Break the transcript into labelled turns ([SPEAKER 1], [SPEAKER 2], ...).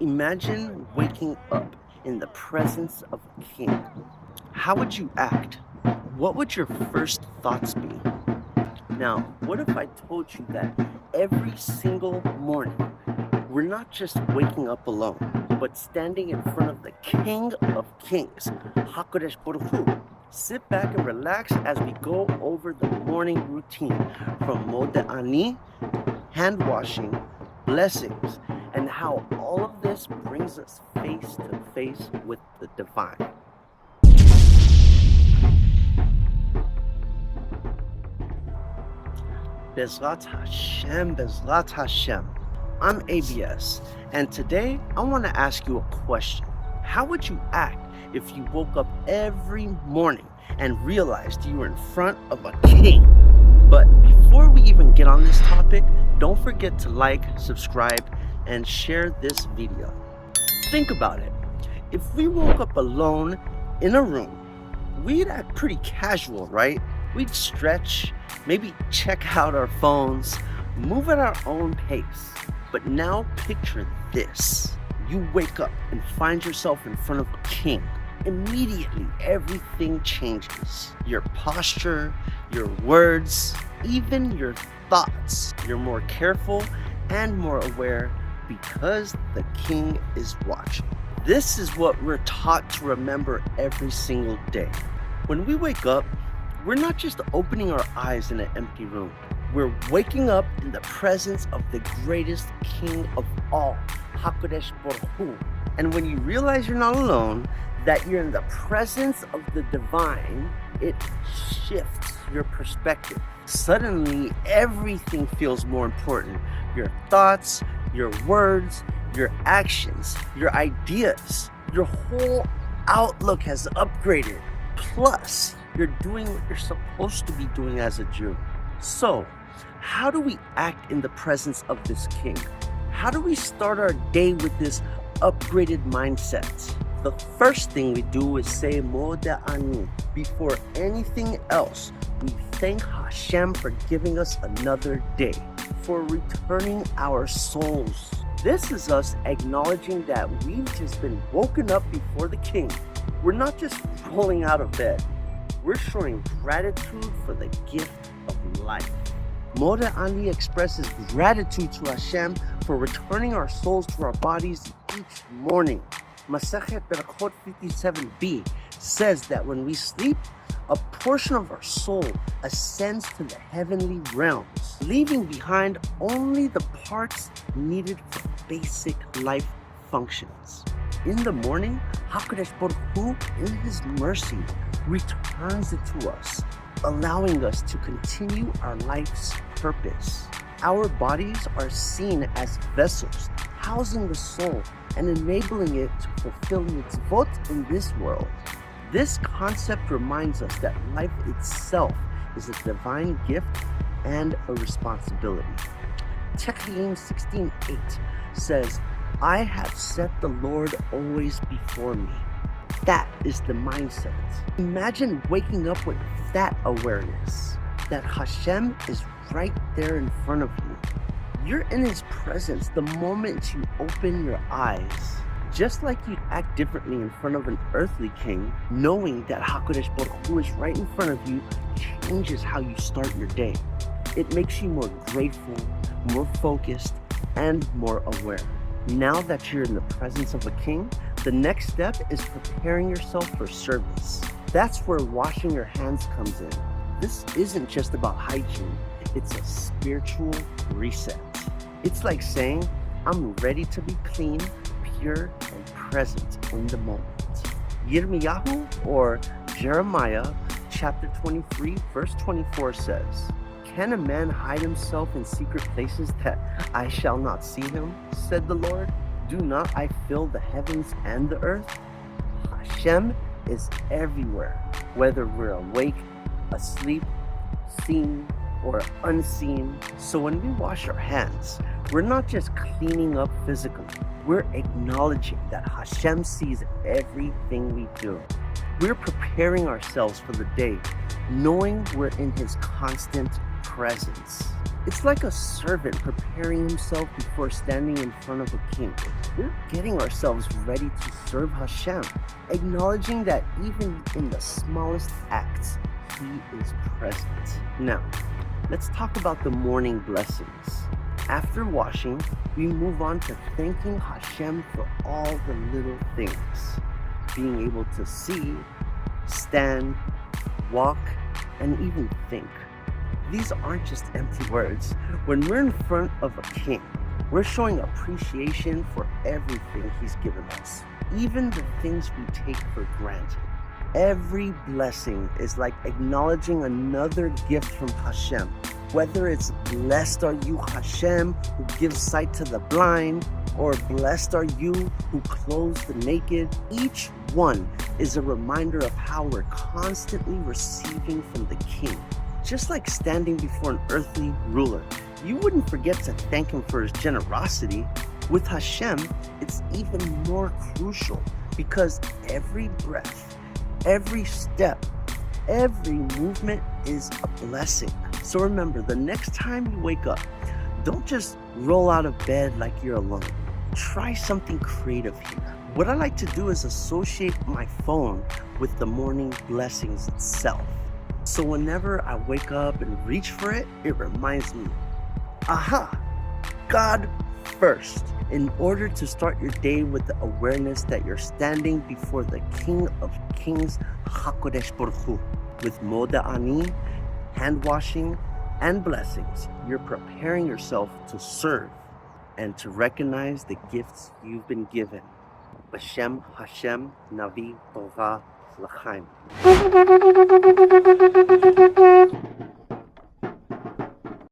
[SPEAKER 1] Imagine waking up in the presence of a king. How would you act? What would your first thoughts be? Now, what if I told you that every single morning we're not just waking up alone, but standing in front of the King of Kings, HaKodesh Boruch Hu. Sit back and relax as we go over the morning routine from Modeh Ani, hand washing, blessings, and how all of this brings us face to face with the divine. Bezrat Hashem, Bezrat Hashem. I'm ABS, and today I want to ask you a question. How would you act if you woke up every morning and realized you were in front of a king? But before we even get on this topic, don't forget to like, subscribe, and share this video. Think about it. If we woke up alone in a room, we'd act pretty casual, right? We'd stretch, maybe check out our phones, move at our own pace. But now picture this. You wake up and find yourself in front of a king. Immediately, everything changes. Your posture, your words, even your thoughts. You're more careful and more aware because the king is watching. This is what we're taught to remember every single day. When we wake up, we're not just opening our eyes in an empty room. We're waking up in the presence of the greatest king of all, HaKodesh Boruch Hu. And when you realize you're not alone, that you're in the presence of the divine, it shifts your perspective. Suddenly, everything feels more important. Your thoughts, your words, your actions, your ideas, your whole outlook has upgraded. Plus, you're doing what you're supposed to be doing as a Jew. So, how do we act in the presence of this king? How do we start our day with this upgraded mindset? The first thing we do is say Modeh Ani. Before anything else, we thank Hashem for giving us another day, for returning our souls. This is us acknowledging that we've just been woken up before the king. We're not just rolling out of bed. We're showing gratitude for the gift of life. Modeh Ani expresses gratitude to Hashem for returning our souls to our bodies each morning. Masechet Berachot 57b says that when we sleep, a portion of our soul ascends to the heavenly realms, leaving behind only the parts needed for basic life functions. In the morning, HaKodesh Boruch Hu, in His mercy, returns it to us, allowing us to continue our life's purpose. Our bodies are seen as vessels, housing the soul and enabling it to fulfill mitzvot in this world. This concept reminds us that life itself is a divine gift and a responsibility. Tehillim 16:8 says, I have set the Lord always before me. That is the mindset. Imagine waking up with that awareness, that Hashem is right there in front of you. You're in His presence the moment you open your eyes. Just like you'd act differently in front of an earthly king, knowing that HaKodesh Boruch Hu is right in front of you changes how you start your day. It makes you more grateful, more focused, and more aware. Now that you're in the presence of a king, the next step is preparing yourself for service. That's where washing your hands comes in. This isn't just about hygiene, it's a spiritual reset. It's like saying, I'm ready to be clean, pure, and present in the moment. Yirmiyahu, or Jeremiah, chapter 23, verse 24 says, Can a man hide himself in secret places that I shall not see him? Said the Lord. Do not I fill the heavens and the earth? Hashem is everywhere, whether we're awake, asleep, seen, or unseen. So when we wash our hands, we're not just cleaning up physically. We're acknowledging that Hashem sees everything we do. We're preparing ourselves for the day, knowing we're in His constant presence. It's like a servant preparing himself before standing in front of a king. We're getting ourselves ready to serve Hashem, acknowledging that even in the smallest acts, He is present. Now, let's talk about the morning blessings. After washing, we move on to thanking Hashem for all the little things. Being able to see, stand, walk, and even think. These aren't just empty words. When we're in front of a king, we're showing appreciation for everything He's given us, even the things we take for granted. Every blessing is like acknowledging another gift from Hashem. Whether it's blessed are you Hashem who gives sight to the blind, or blessed are you who clothes the naked, each one is a reminder of how we're constantly receiving from the King. Just like standing before an earthly ruler, you wouldn't forget to thank him for his generosity. With Hashem, it's even more crucial because every breath, every step, every movement is a blessing. So remember, the next time you wake up, don't just roll out of bed like you're alone. Try something creative here. What I like to do is associate my phone with the morning blessings itself. So whenever I wake up and reach for it, it reminds me, aha, God first. In order to start your day with the awareness that you're standing before the King of Kings, HaKodesh Boruch Hu. With Modeh Ani, hand washing, and blessings, you're preparing yourself to serve and to recognize the gifts you've been given. B'Shem Hashem Navi Torah L'chaim.